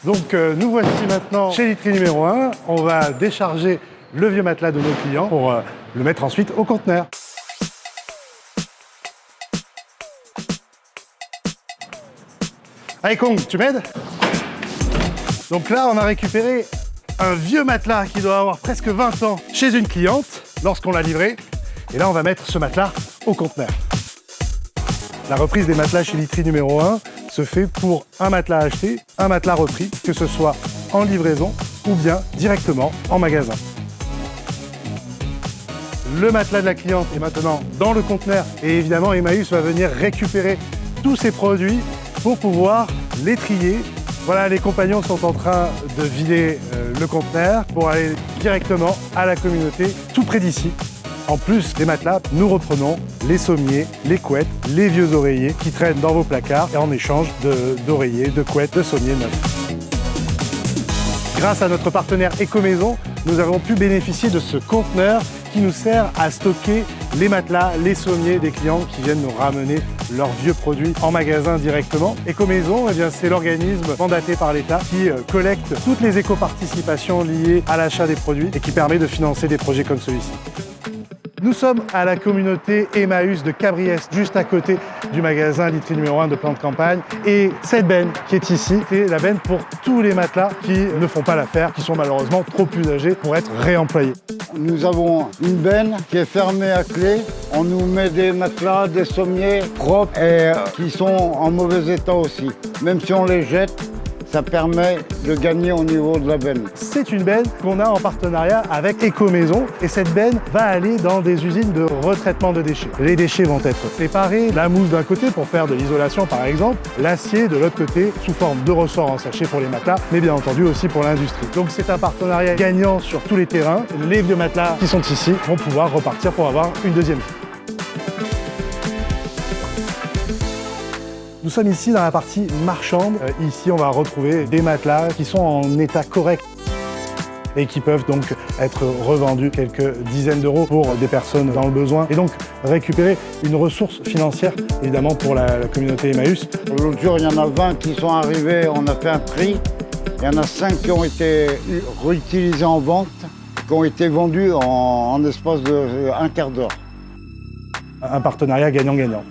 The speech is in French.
Donc nous voici maintenant chez Literie numéro 1. On va décharger le vieux matelas de nos clients pour le mettre ensuite au conteneur. Allez Kong, tu m'aides? Donc là, on a récupéré un vieux matelas qui doit avoir presque 20 ans chez une cliente lorsqu'on l'a livré. Et là, on va mettre ce matelas au conteneur. La reprise des matelas chez Literie numéro 1 se fait pour un matelas acheté, un matelas repris, que ce soit en livraison ou bien directement en magasin. Le matelas de la cliente est maintenant dans le conteneur et évidemment Emmaüs va venir récupérer tous ces produits pour pouvoir les trier. Voilà, les compagnons sont en train de vider le conteneur pour aller directement à la communauté tout près d'ici. En plus des matelas, nous reprenons les sommiers, les couettes, les vieux oreillers qui traînent dans vos placards et en échange d'oreillers, de couettes, de sommiers neufs. Grâce à notre partenaire Ecomaison, nous avons pu bénéficier de ce conteneur qui nous sert à stocker les matelas, les sommiers des clients qui viennent nous ramener leurs vieux produits en magasin directement. Ecomaison, eh bien, c'est l'organisme mandaté par l'État qui collecte toutes les éco-participations liées à l'achat des produits et qui permet de financer des projets comme celui-ci. Nous sommes à la communauté Emmaüs de Cabriès, juste à côté du magasin Literie numéro 1 de plan de campagne. Et cette benne qui est ici, c'est la benne pour tous les matelas qui ne font pas l'affaire, qui sont malheureusement trop usagés pour être réemployés. Nous avons une benne qui est fermée à clé. On nous met des matelas, des sommiers propres et qui sont en mauvais état aussi. Même si on les jette, ça permet de gagner au niveau de la benne. C'est une benne qu'on a en partenariat avec Ecomaison et cette benne va aller dans des usines de retraitement de déchets. Les déchets vont être séparés, la mousse d'un côté pour faire de l'isolation par exemple, l'acier de l'autre côté sous forme de ressort en sachet pour les matelas, mais bien entendu aussi pour l'industrie. Donc c'est un partenariat gagnant sur tous les terrains. Les vieux matelas qui sont ici vont pouvoir repartir pour avoir une deuxième vie. Nous sommes ici dans la partie marchande. Ici, on va retrouver des matelas qui sont en état correct et qui peuvent donc être revendus quelques dizaines d'euros pour des personnes dans le besoin et donc récupérer une ressource financière évidemment pour la communauté Emmaüs. L'autre jour, il y en a 20 qui sont arrivés, on a fait un prix. Il y en a 5 qui ont été réutilisés en vente, qui ont été vendus en espace de un quart d'heure. Un partenariat gagnant-gagnant.